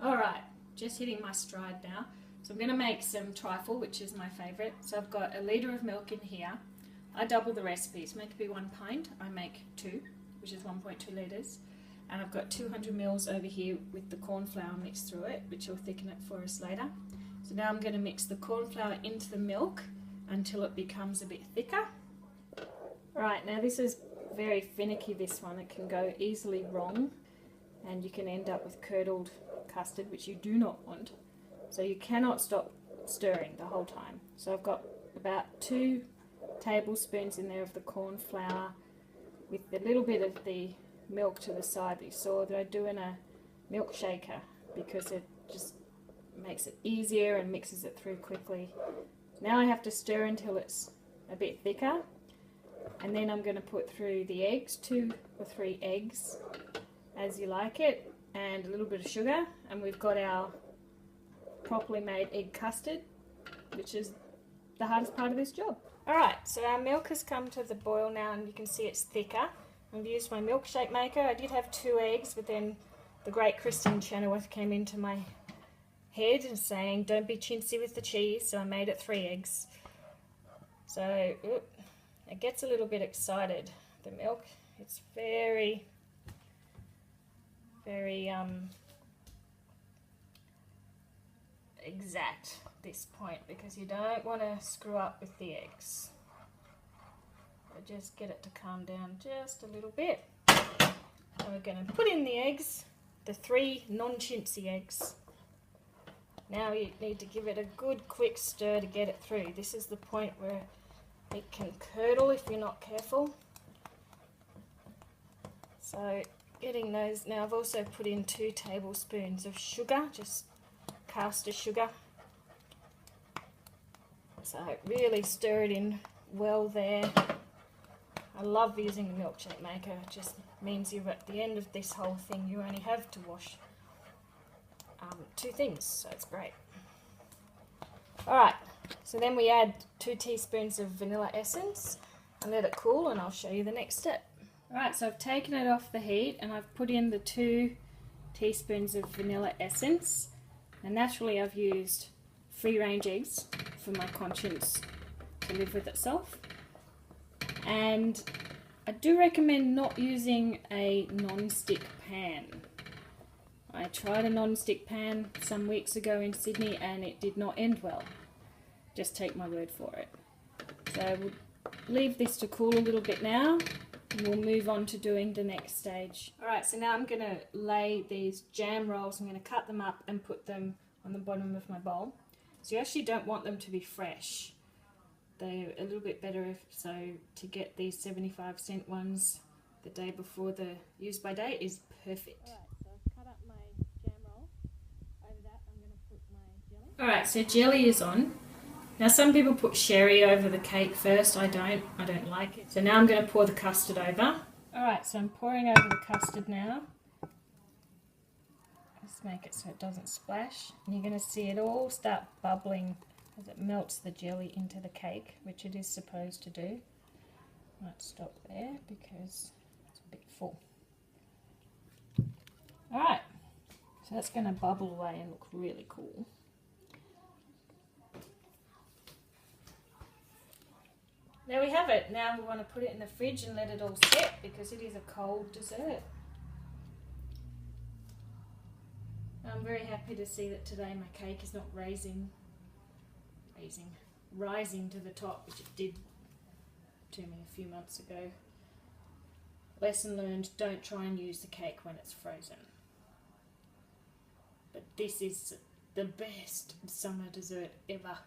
Alright, just hitting my stride now. So I'm going to make some trifle, which is my favourite. So I've got a litre of milk in here. I double the recipe. It's meant to be 1 pint. I make 2, which is 1.2 litres. And I've got 200 mils over here with the corn flour mixed through it, which will thicken it for us later. So now I'm going to mix the corn flour into the milk until it becomes a bit thicker. Right, now this is very finicky, this one. It can go easily wrong and you can end up with curdled custard, which you do not want. So you cannot stop stirring the whole time. So I've got about 2 tablespoons in there of the corn flour with a little bit of the milk to the side that you saw that I do in a milk shaker because it just makes it easier and mixes it through quickly. Now I have to stir until it's a bit thicker, and then I'm going to put through the eggs, 2 or 3 eggs as you like it, and a little bit of sugar, and we've got our properly made egg custard, which is the hardest part of this job. Alright, so our milk has come to the boil now and you can see it's thicker. I've used my milkshake maker. I did have 2 eggs, but then the great Kristen Chenoweth came into my head and saying don't be chintzy with the cheese, so I made it 3 eggs. So it gets a little bit excited, the milk. It's very exact at this point because you don't want to screw up with the eggs. So just get it to calm down just a little bit. So we're going to put in the eggs, the 3 non-chintzy eggs. Now you need to give it a good quick stir to get it through. This is the point where it can curdle if you're not careful. So getting those, now I've also put in 2 tablespoons of sugar, just caster sugar. So really stir it in well there. I love using the milkshake maker. It just means you're at the end of this whole thing, you only have to wash 2 things, so it's great. Alright, so then we add 2 teaspoons of vanilla essence and let it cool, and I'll show you the next step. Alright, so I've taken it off the heat and I've put in the 2 teaspoons of vanilla essence, and naturally I've used free range eggs for my conscience to live with itself. And I do recommend not using a non-stick pan. I tried a non-stick pan some weeks ago in Sydney and it did not end well. Just take my word for it. So we'll leave this to cool a little bit now and we'll move on to doing the next stage. Alright, so now I'm going to lay these jam rolls. I'm going to cut them up and put them on the bottom of my bowl. So you actually don't want them to be fresh. They're a little bit better to get these 75-cent ones the day before the use by date is perfect. Alright, so I've cut up my jam roll. Over that I'm going to put my jelly. Alright, so jelly is on. Now some people put sherry over the cake first. I don't like it. So now I'm going to pour the custard over. Alright, so I'm pouring over the custard now. Just make it so it doesn't splash. And you're going to see it all start bubbling as it melts the jelly into the cake, which it is supposed to do. Might stop there because it's a bit full. Alright, so that's going to bubble away and look really cool. There we have it. Now we want to put it in the fridge and let it all set because it is a cold dessert. I'm very happy to see that today my cake is not rising to the top, which it did to me a few months ago. Lesson learned, don't try and use the cake when it's frozen. But this is the best summer dessert ever.